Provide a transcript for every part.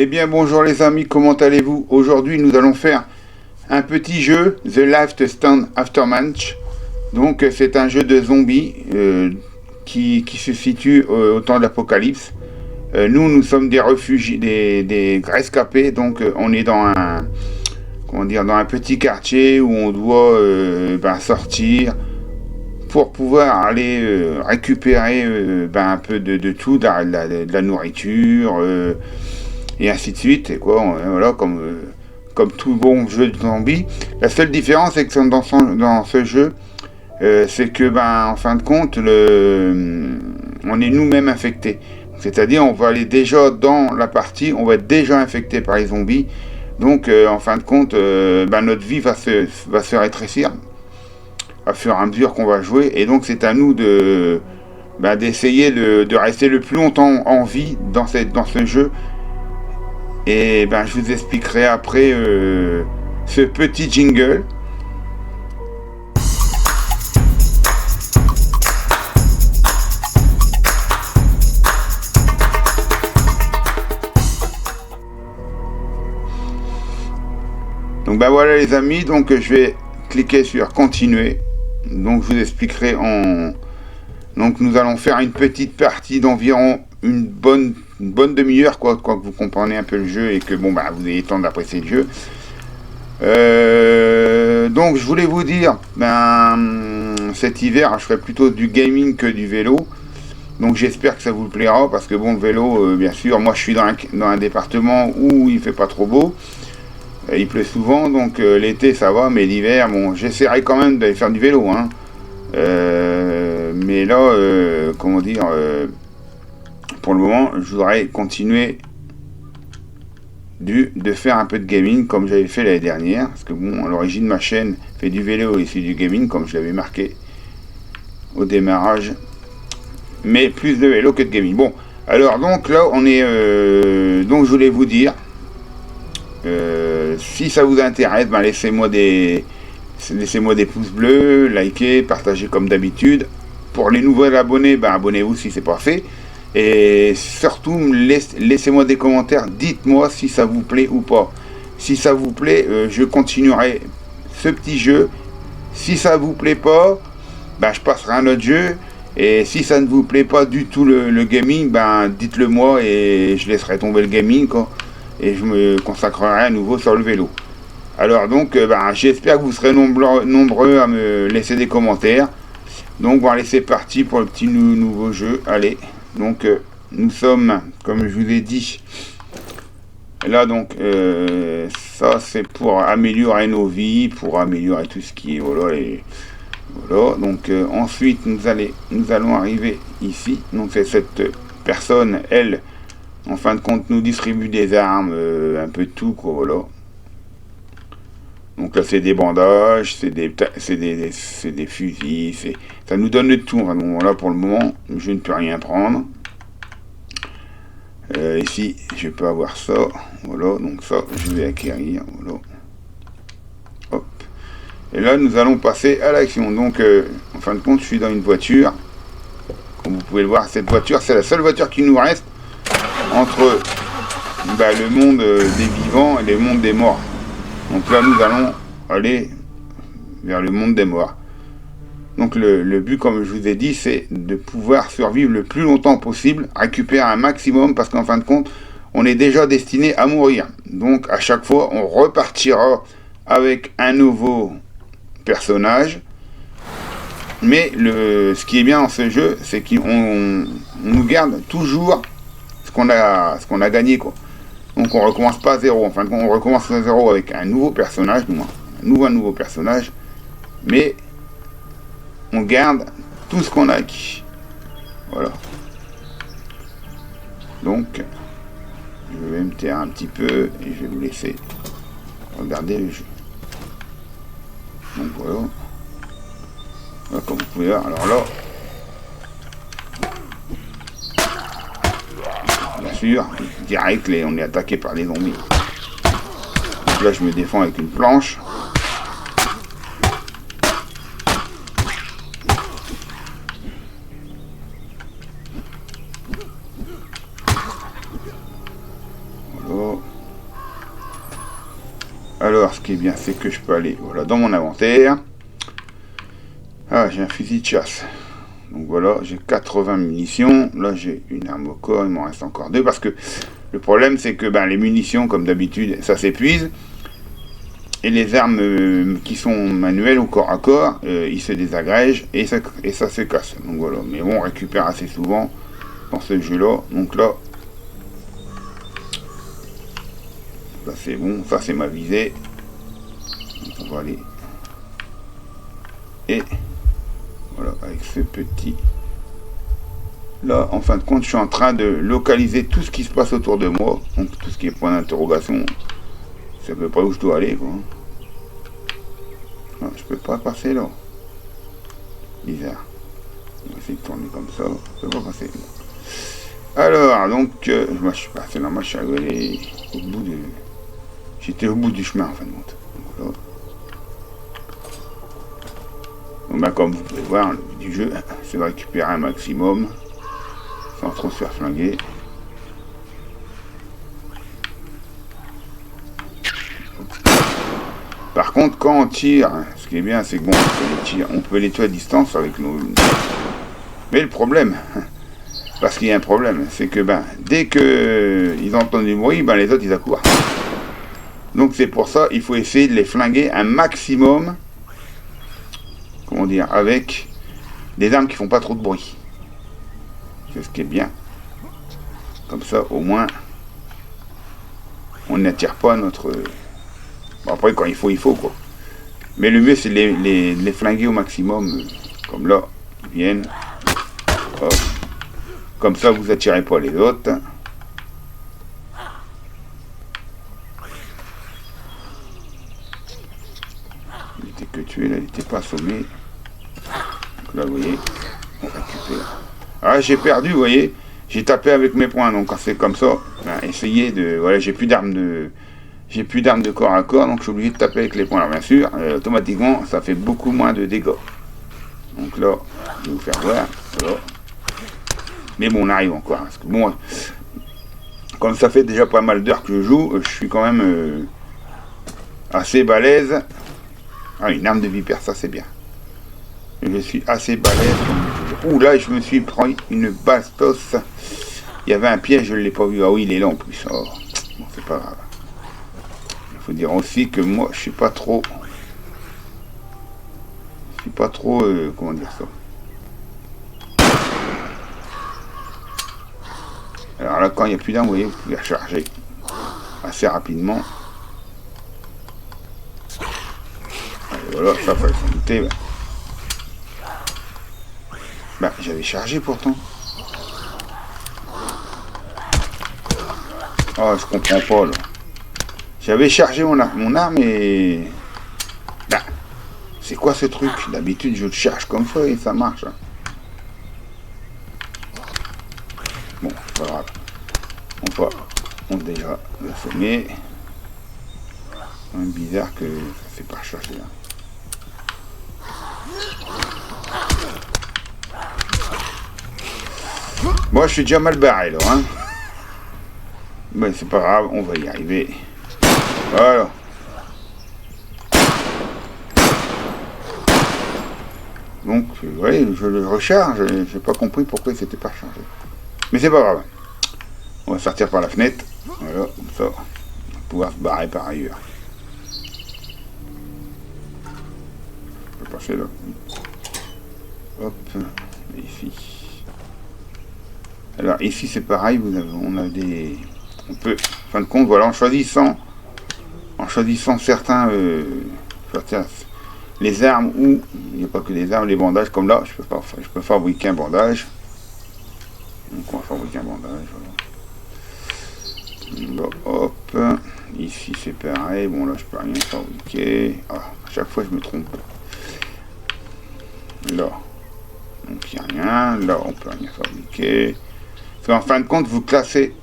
Eh bien bonjour les amis, comment allez-vous? Aujourd'hui nous allons faire un petit jeu, The Last Stand After Match. Donc c'est un jeu de zombies qui se situe au temps de l'Apocalypse. Nous sommes des réfugiés, des rescapés, donc on est dans un, comment dire, dans un petit quartier où on doit sortir pour pouvoir aller récupérer un peu de tout, de la nourriture, et ainsi de suite, et quoi, voilà, comme tout bon jeu de zombies. La seule différence, c'est que dans ce jeu, c'est que, en fin de compte, on est nous-mêmes infectés. C'est-à-dire, on va aller déjà dans la partie, on va être déjà infecté par les zombies. Donc, en fin de compte, notre vie va se rétrécir à fur et à mesure qu'on va jouer. Et donc, c'est à nous d'essayer de rester le plus longtemps en vie dans ce jeu. Et je vous expliquerai après ce petit jingle. Donc voilà les amis, donc je vais cliquer sur continuer. Donc je vous expliquerai Donc nous allons faire une petite partie d'environ une bonne demi-heure, quoi que vous compreniez un peu le jeu et que vous ayez le temps d'apprécier le jeu. Donc je voulais vous dire, cet hiver je ferai plutôt du gaming que du vélo. Donc j'espère que ça vous plaira parce que le vélo, bien sûr, moi je suis dans un département où il fait pas trop beau. Il pleut souvent, donc l'été ça va, mais l'hiver, j'essaierai quand même d'aller faire du vélo, hein. Mais là, pour le moment, je voudrais continuer de faire un peu de gaming comme j'avais fait l'année dernière, parce que à l'origine ma chaîne fait du vélo et fait du gaming comme je l'avais marqué au démarrage, mais plus de vélo que de gaming. Bon, alors donc là on est, donc je voulais vous dire, si ça vous intéresse, laissez-moi des pouces bleus, likez, partagez comme d'habitude. Pour les nouveaux abonnés, abonnez-vous si c'est pas fait. Et surtout, laissez-moi des commentaires, dites-moi si ça vous plaît ou pas. Si ça vous plaît, je continuerai ce petit jeu. Si ça vous plaît pas, je passerai à un autre jeu. Et si ça ne vous plaît pas du tout le gaming, dites-le moi et je laisserai tomber le gaming, quoi. Et je me consacrerai à nouveau sur le vélo. Alors donc, j'espère que vous serez nombreux à me laisser des commentaires. Donc allez, c'est parti pour le petit nouveau jeu. Allez, donc nous sommes, comme je vous ai dit, là donc, ça c'est pour améliorer nos vies, pour améliorer tout ce qui est, voilà. Donc ensuite nous allons arriver ici. Donc c'est cette personne, elle, en fin de compte, nous distribue des armes, un peu de tout, quoi, voilà. Donc là, c'est des bandages, c'est des fusils, ça nous donne de tout. Donc là, pour le moment, je ne peux rien prendre. Ici, je peux avoir ça. Voilà, donc ça, je vais acquérir. Voilà. Hop. Et là, nous allons passer à l'action. Donc, en fin de compte, je suis dans une voiture. Comme vous pouvez le voir, cette voiture, c'est la seule voiture qui nous reste entre le monde des vivants et le monde des morts. Donc là, nous allons aller vers le monde des morts. Donc le but, comme je vous ai dit, c'est de pouvoir survivre le plus longtemps possible, récupérer un maximum, parce qu'en fin de compte, on est déjà destiné à mourir. Donc à chaque fois, on repartira avec un nouveau personnage. Mais ce qui est bien dans ce jeu, c'est qu'on nous garde toujours ce qu'on a gagné, quoi. Donc on recommence pas à zéro. Enfin, on recommence à zéro avec un nouveau personnage, un nouveau personnage, mais on garde tout ce qu'on a acquis. Voilà. Donc, je vais me taire un petit peu et je vais vous laisser regarder le jeu. Donc voilà. Là, comme vous pouvez voir, alors là, bien sûr, direct, on est attaqué par les zombies. Donc là, je me défends avec une planche. Voilà. Alors, ce qui est bien, c'est que je peux aller voilà, dans mon inventaire. Ah, j'ai un fusil de chasse. Donc voilà, j'ai 80 munitions. Là, j'ai une arme au corps. Il m'en reste encore 2. Parce que le problème, c'est que les munitions, comme d'habitude, ça s'épuise. Et les armes qui sont manuelles ou corps à corps, ils se désagrègent et ça se casse. Donc voilà. Mais bon, on récupère assez souvent dans ce jeu-là. Donc là, ça c'est bon. Ça, c'est ma visée. Donc on va aller. Et voilà, avec ce petit... Là, en fin de compte, je suis en train de localiser tout ce qui se passe autour de moi. Donc, tout ce qui est point d'interrogation, c'est à peu près où je dois aller, quoi. Non, je peux pas passer là. Bizarre. On va essayer de tourner comme ça. Je peux pas passer. Alors, donc, moi, je suis passé là. Moi, je suis arrivé au bout de... J'étais au bout du chemin, en fin de compte. Donc, voilà. Donc, comme vous pouvez voir, le but du jeu, c'est de récupérer un maximum. Sans trop se faire flinguer. Par contre, quand on tire, ce qui est bien, c'est que bon, on peut les tuer à distance avec nos... Mais le problème, parce qu'il y a un problème, c'est que dès que ils entendent du bruit, les autres ils accourent. Donc c'est pour ça, il faut essayer de les flinguer un maximum, comment dire, avec des armes qui font pas trop de bruit. C'est ce qui est bien. Comme ça, au moins, on n'attire pas notre... Bon, après, quand il faut, quoi. Mais le mieux, c'est de les flinguer au maximum. Comme là, ils viennent. Hop. Comme ça, vous attirez pas les autres. Il était que tué, là, il n'était pas assommé. Donc là, vous voyez, on récupère. Ah, j'ai perdu, vous voyez. J'ai tapé avec mes poings, donc quand c'est comme ça, essayez de... Voilà, j'ai plus d'armes de corps à corps, donc je suis obligé de taper avec les poings. Alors bien sûr, automatiquement, ça fait beaucoup moins de dégâts. Donc là, je vais vous faire voir. Voilà. Mais bon, on arrive encore. Parce que bon, comme ça fait déjà pas mal d'heures que je joue, je suis quand même assez balèze. Ah, une arme de vipère, ça c'est bien. Je suis assez balèze. Ouh là, je me suis pris une bastos. Il y avait un piège, je ne l'ai pas vu. Ah oui, il est là en plus. Oh. Bon, c'est pas grave. Il faut dire aussi que moi, je suis pas trop... comment dire ça. Alors là, quand il n'y a plus d'armes, vous voyez, vous pouvez recharger assez rapidement. Et voilà, ça, fallait s'en douter. J'avais chargé pourtant. Oh, je comprends pas, là. J'avais chargé mon arme et... c'est quoi ce truc? D'habitude, je le charge comme ça et ça marche. Bon, c'est pas grave. On va déjà l'assommer. C'est quand même bizarre que ça fait pas charger là. Moi, je suis déjà mal barré là, hein. Mais c'est pas grave, on va y arriver. Voilà. Donc, vous voyez, je le recharge, j'ai pas compris pourquoi il s'était pas chargé. Mais c'est pas grave. On va sortir par la fenêtre. Voilà, comme ça, on va pouvoir se barrer par ailleurs. Je peux passer là. Hop, ici. Alors ici c'est pareil, on a des... On peut, en fin de compte, voilà, en choisissant certains les armes ou il n'y a pas que des armes, les bandages comme là, je peux fabriquer un bandage. Donc on va fabriquer un bandage, voilà. Bon, hop, ici c'est pareil, bon là je peux rien fabriquer. Ah, à chaque fois je me trompe. Là, donc il n'y a rien, là on peut rien fabriquer. En fin de compte, vous classez,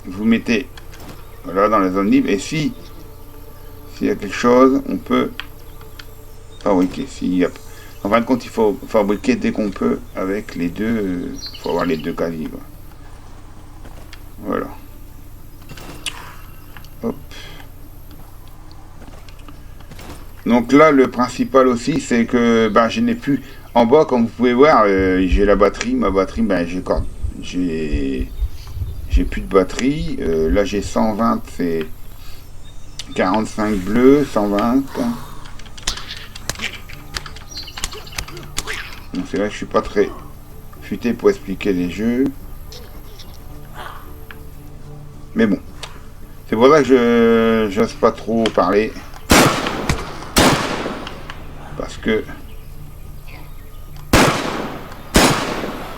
vous mettez voilà, dans la zone libre, et s'il y a quelque chose, on peut fabriquer. En fin de compte, il faut fabriquer dès qu'on peut avec les deux, il faut avoir les deux casiers. Voilà. Hop. Donc là, le principal aussi, c'est que ben, je n'ai plus... En bas, comme vous pouvez voir, j'ai la batterie. Ma batterie, ben, j'ai plus de batterie. Là, j'ai 120, c'est 45 bleu, 120. Donc c'est vrai que je suis pas très futé pour expliquer les jeux. Mais bon. C'est pour ça que je n'ose pas trop parler. Parce que...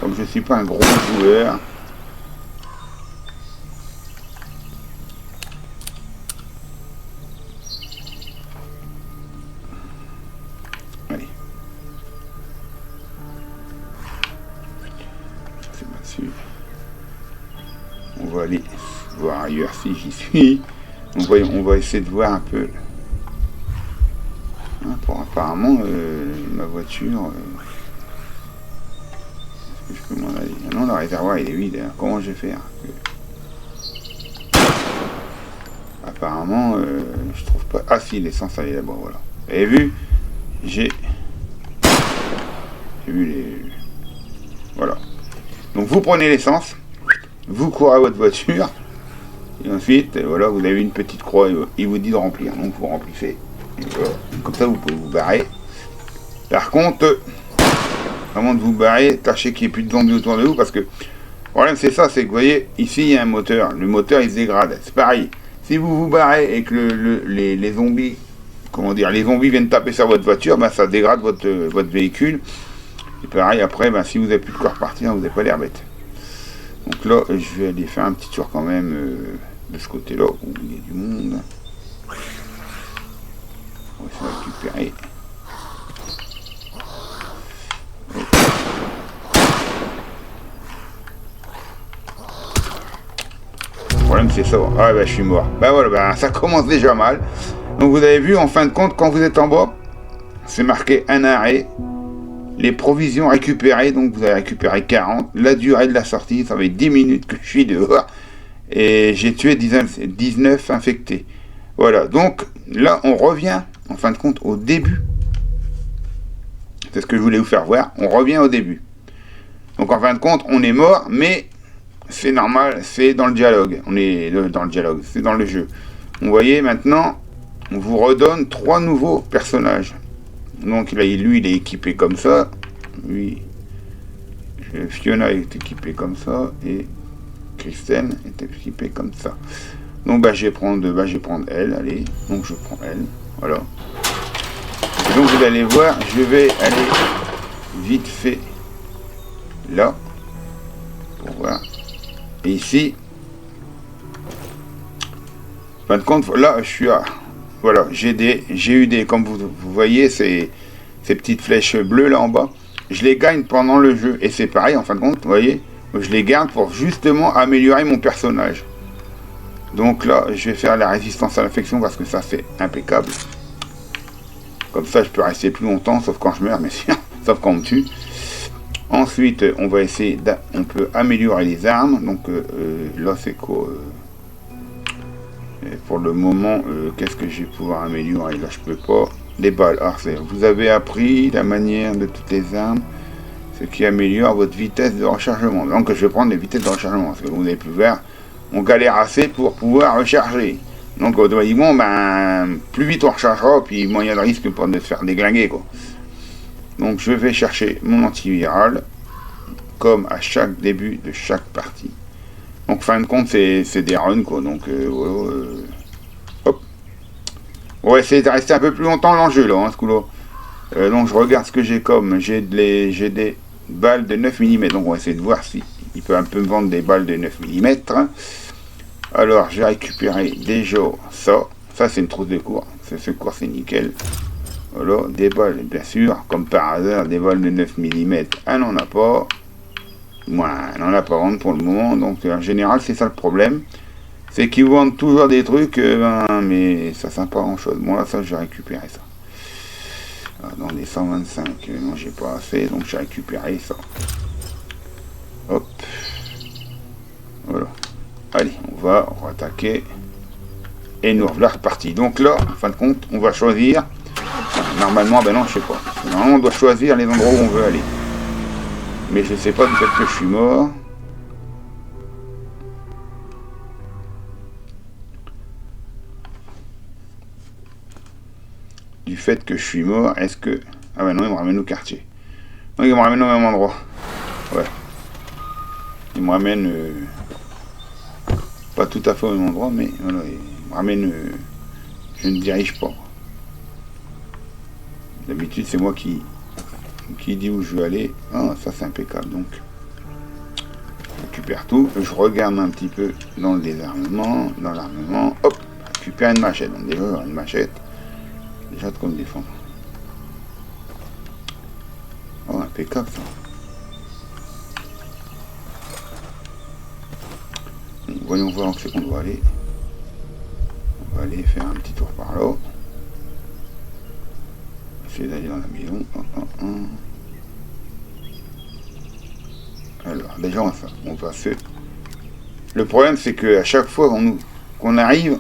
Comme je suis pas un gros joueur... Allez. C'est pas dessus. On va aller voir ailleurs si j'y suis. On va essayer de voir un peu. Hein, pour apparemment ma voiture. Est-ce que je peux m'en aller? Ah non, le réservoir il est vide. Hein. Comment je vais faire? Apparemment, je trouve pas. Ah si, l'essence elle est là-bas, voilà. Vous avez vu? J'ai vu les. Voilà. Donc vous prenez l'essence, vous courez à votre voiture, et ensuite, voilà, vous avez une petite croix, il vous dit de remplir. Donc vous remplissez. Et voilà. Comme ça, vous pouvez vous barrer. Par contre, avant de vous barrer, tâchez qu'il n'y ait plus de zombies autour de vous, parce que le problème c'est ça, c'est que vous voyez, ici il y a un moteur. Le moteur il se dégrade. C'est pareil. Si vous vous barrez et que les zombies, comment dire, les zombies viennent taper sur votre voiture, ben, ça dégrade votre véhicule. Et pareil, après, ben, si vous n'avez plus de quoi repartir, vous n'avez pas l'air bête. Donc là, je vais aller faire un petit tour quand même de ce côté-là, où il y a du monde. On va essayer de récupérer. Le problème, c'est ça. Ah, ben, je suis mort. Ben voilà, ben, ça commence déjà mal. Donc vous avez vu, en fin de compte, quand vous êtes en bas, c'est marqué un arrêt. Les provisions récupérées, donc vous avez récupéré 40. La durée de la sortie, ça fait 10 minutes que je suis dehors. Et j'ai tué 19 infectés. Voilà, donc là on revient, en fin de compte, au début. C'est ce que je voulais vous faire voir. On revient au début. Donc en fin de compte, on est mort, mais c'est normal, c'est dans le dialogue. On est dans le dialogue, c'est dans le jeu. Vous voyez, maintenant, on vous redonne 3 nouveaux personnages. Donc là, lui, il est équipé comme ça. Lui, Fiona est équipée comme ça. Et Kristen est équipée comme ça. Donc bah, je vais prendre elle. Allez, donc je prends elle. Voilà. Et donc vous allez voir, je vais aller vite fait là. Pour voir. Et ici. En fin de compte, là, je suis à... Voilà, j'ai eu des, comme vous voyez, ces petites flèches bleues là en bas. Je les gagne pendant le jeu. Et c'est pareil, en fin de compte, vous voyez, je les garde pour justement améliorer mon personnage. Donc là, je vais faire la résistance à l'infection parce que ça, c'est impeccable. Comme ça, je peux rester plus longtemps, sauf quand je meurs, mais sauf quand on me tue. Ensuite, on va essayer, on peut améliorer les armes. Donc là, c'est quoi pour le moment, qu'est-ce que je vais pouvoir améliorer? Là, je peux pas. Les balles. Alors, vous avez appris la manière de toutes les armes, ce qui améliore votre vitesse de rechargement. Donc, je vais prendre les vitesses de rechargement, parce que vous avez pu voir, on galère assez pour pouvoir recharger. Donc, automatiquement, ben, plus vite on rechargera, puis moins il y a de risque pour de se faire déglinguer, quoi. Donc, je vais chercher mon antiviral, comme à chaque début de chaque partie. Donc, fin de compte, c'est des runs, quoi. Donc, hop. On va essayer de rester un peu plus longtemps dans le jeu, là, hein, ce coup-là. Donc, je regarde ce que j'ai comme. J'ai des balles de 9 mm. Donc, on va essayer de voir si il peut un peu me vendre des balles de 9 mm. Alors, j'ai récupéré déjà ça. Ça, c'est une trousse de cours. Ce secours, c'est nickel. Voilà, des balles, bien sûr. Comme par hasard, des balles de 9 mm. Elle n'en a pas. Moi, elle n'en a pas vraiment pour le moment, donc en général c'est ça le problème, c'est qu'ils vendent toujours des trucs, mais ça sert pas grand chose. Bon là ça j'ai récupéré ça. Dans les 125, non j'ai pas assez, donc j'ai récupéré ça. Hop. Voilà. Allez, on va attaquer. Et nous voilà repartis. Donc là, en fin de compte, on va choisir Normalement, ben non, je sais pas. Normalement, on doit choisir les endroits où on veut aller. Mais je sais pas du fait que je suis mort. Du fait que je suis mort, est-ce que... Ah ben non, il me ramène au quartier. Non, il me ramène au même endroit. Ouais. Il me ramène... pas tout à fait au même endroit, mais voilà, il me ramène... je ne dirige pas. D'habitude, c'est moi qui dit où je veux aller. Ah, ça c'est impeccable, donc. Je récupère tout. Je regarde un petit peu dans le désarmement, dans l'armement. Hop, récupère une machette. Donc déjà, une machette. Déjà de quoi me défendre. Oh, impeccable ça. Donc, voyons voir où c'est qu'on doit aller. On va aller faire un petit tour par là. Essayer d'aller dans la maison. Alors, déjà, on va faire. Le problème, c'est qu'à chaque fois qu'on arrive,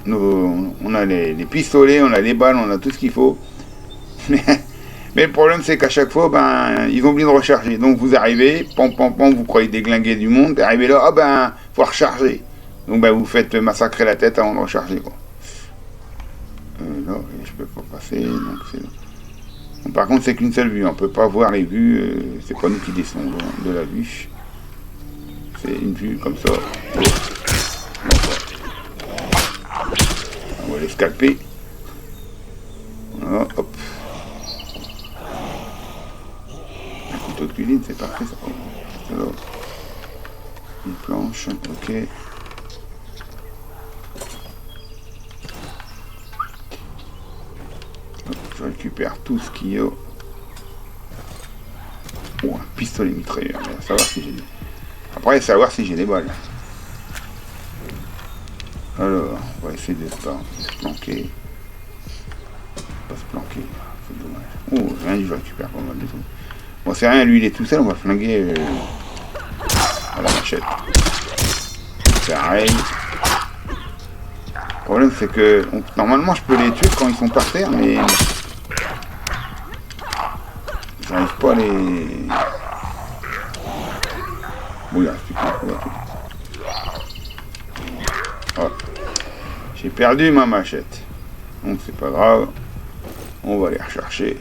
on a les pistolets, on a les balles, on a tout ce qu'il faut. Mais le problème, c'est qu'à chaque fois, ben, ils ont oublié de recharger. Donc vous arrivez, pam, vous croyez déglinguer du monde, et arrivez là, ah ben, faut recharger. Donc ben, vous faites massacrer la tête avant de recharger, quoi. Là, je peux pas passer, donc c'est... Bon, par contre, c'est qu'une seule vue, on peut pas voir les vues, c'est pas nous qui descendons de la vue. C'est une vue comme ça. On va les scalper. Voilà, hop. Un couteau de cuisine, c'est parfait ça. Alors, une planche, ok. Hop, je récupère tout ce qu'il y a. Oh, un pistolet mitrailleur, mais à savoir si j'ai des... Après, savoir si j'ai des balles. Alors, on va essayer de se planquer. Pas se planquer, c'est dommage. Oh, rien, je récupère pas mal de trucs. Bon, c'est rien, lui il est tout seul, on va flinguer à la machette. Pareil. Le problème c'est que normalement je peux les tuer quand ils sont par terre, mais j'arrive pas à les... Bon, il reste plus qu'un coup. Hop. J'ai perdu ma machette. Donc c'est pas grave. On va aller rechercher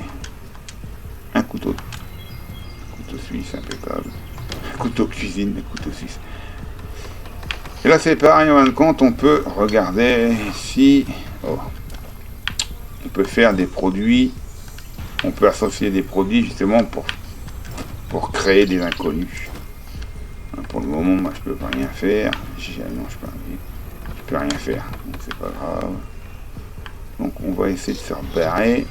un couteau. Couteau suisse, impeccable. Un couteau cuisine, un couteau suisse. Et là c'est pareil, en fin de compte, on peut regarder si... Oh. On peut faire des produits. On peut associer des produits justement pour créer des inconnus. Pour le moment, moi je peux pas rien faire. Non, je peux rien faire. Donc c'est pas grave. Donc on va essayer de se barrer.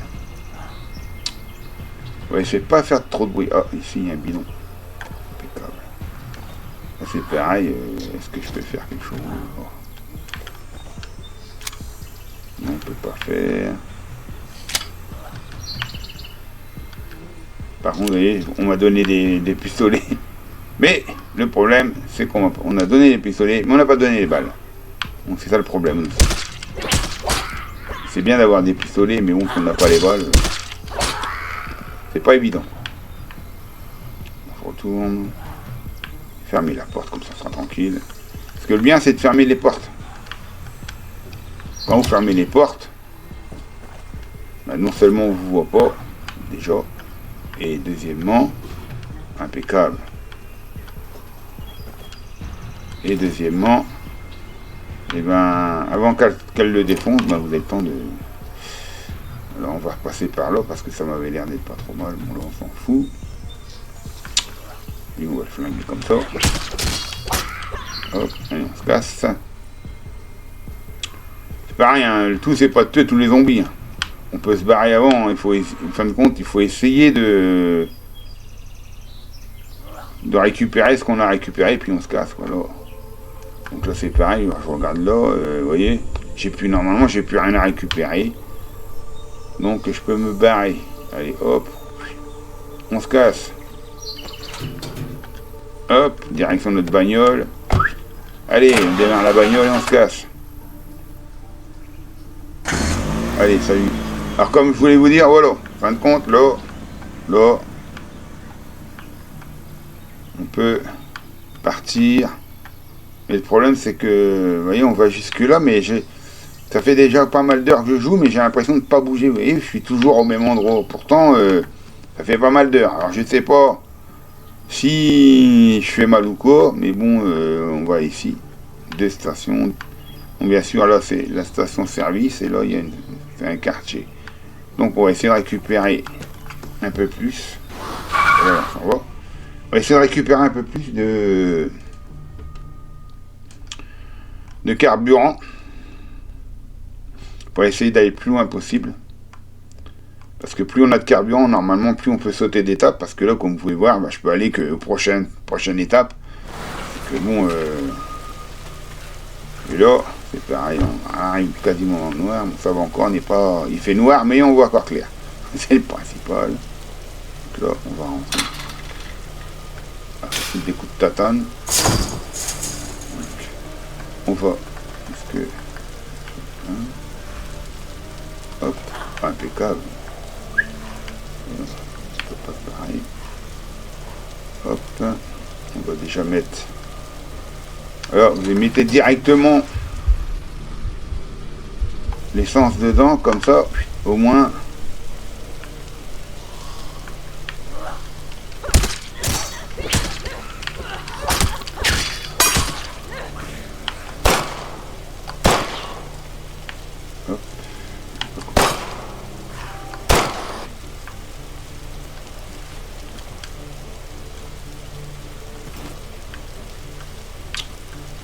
On va essayer de pas faire trop de bruit. Ah, ici il y a un bidon. Impeccable. Là c'est pareil. Est-ce que je peux faire quelque chose? Oh. Non, on peut pas faire. Par contre, vous voyez, on m'a donné des pistolets. Mais le problème, c'est qu'on a donné les pistolets, mais on n'a pas donné les balles. Donc c'est ça le problème. C'est bien d'avoir des pistolets, mais bon, si on n'a pas les balles, c'est pas évident. On retourne. Fermer la porte, comme ça sera tranquille. Parce que le bien, c'est de fermer les portes. Quand vous fermez les portes, ben non seulement on ne vous voit pas, déjà, et deuxièmement, impeccable. Et deuxièmement, et ben, avant qu'elle le défonce, ben, vous avez le temps de... Alors on va repasser par là parce que ça m'avait l'air d'être pas trop mal. Bon là on s'en fout. Et on va le flinguer comme ça. Hop, allez on se casse. C'est pareil, hein, le tout c'est pas de tuer tous les zombies. Hein. On peut se barrer avant, il faut, en fin de compte, il faut essayer de récupérer ce qu'on a récupéré, puis on se casse, voilà. Donc là c'est pareil, je regarde là, vous voyez, normalement j'ai plus rien à récupérer. Donc je peux me barrer. Allez, hop, on se casse. Hop, direction de notre bagnole. Allez, on démarre la bagnole et on se casse. Allez, salut. Alors comme je voulais vous dire, voilà, en fin de compte, là, on peut partir. Mais le problème c'est que, vous voyez, on va jusque là, mais ça fait déjà pas mal d'heures que je joue, mais j'ai l'impression de ne pas bouger. Vous voyez, je suis toujours au même endroit. Pourtant, ça fait pas mal d'heures. Alors je sais pas si je fais mal ou quoi, mais bon, on va ici. 2 stations. Donc, bien sûr, là c'est la station service, et là il y a c'est un quartier. Donc on va essayer de récupérer un peu plus. Voilà, on va essayer de récupérer un peu plus de carburant pour essayer d'aller le plus loin possible. Parce que plus on a de carburant, normalement, plus on peut sauter d'étape. Parce que là, comme vous pouvez voir, je peux aller que aux prochaine étape. Que bon, et là, c'est pareil, on arrive quasiment dans le noir. Bon, ça va encore, on n'est pas. Il fait noir, mais on voit encore clair. C'est le principal. Donc là, on va rentrer. C'est des coups de tatane. Donc, on va. Parce que. Hop, impeccable. Pas pareil. Hop, on va déjà mettre. Alors, vous mettez directement l'essence dedans, comme ça, au moins. Hop.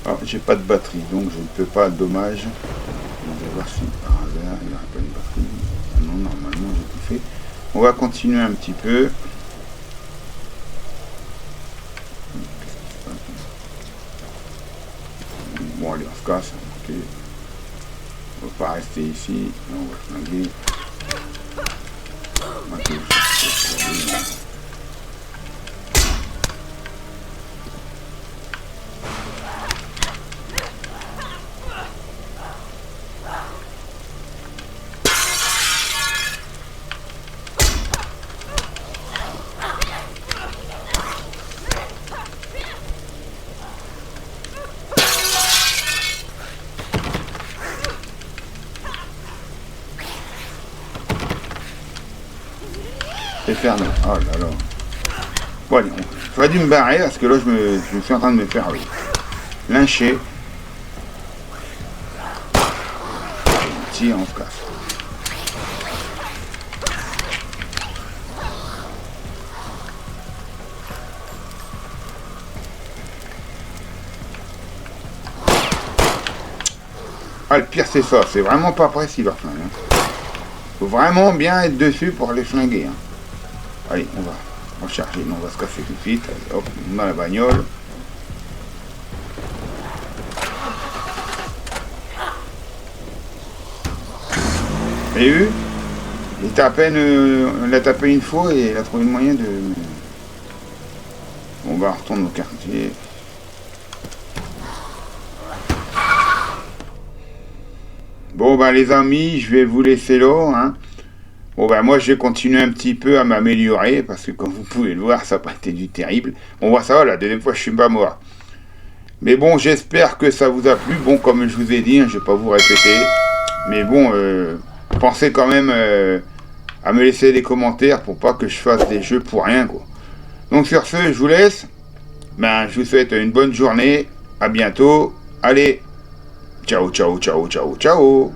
Alors, j'ai pas de batterie, donc je ne peux pas, dommage. On va voir si par hasard il n'y aura pas une batterie. Non, normalement j'ai tout fait. On va continuer un petit peu. Bon, allez, on se casse. Okay. On va pas rester ici. On va flinguer. Okay. C'est fermé. Oh là là. Bon, allez, j'aurais dû me barrer parce que là je suis en train de me faire lyncher. On tire, on se casse. Ah, le pire c'est ça, c'est vraiment pas précis leur flingue. Faut vraiment bien être dessus pour les flinguer. Allez, on va recharger, on va se casser tout de suite. Allez, hop, on a la bagnole. Vous avez vu? Il était à peine, on l'a tapé une fois et il a trouvé le moyen de... On va retourner au quartier. Bon ben les amis, je vais vous laisser là. Hein. Bon ben moi je vais continuer un petit peu à m'améliorer parce que comme vous pouvez le voir, ça n'a pas été du terrible. On voit ça, la deuxième fois je suis pas mort. Mais bon, j'espère que ça vous a plu. Bon, comme je vous ai dit, hein, je vais pas vous répéter. Mais bon, pensez quand même à me laisser des commentaires pour pas que je fasse des jeux pour rien, quoi. Donc sur ce, je vous laisse. Ben, je vous souhaite une bonne journée. À bientôt. Allez. Ciao, ciao, ciao, ciao, ciao.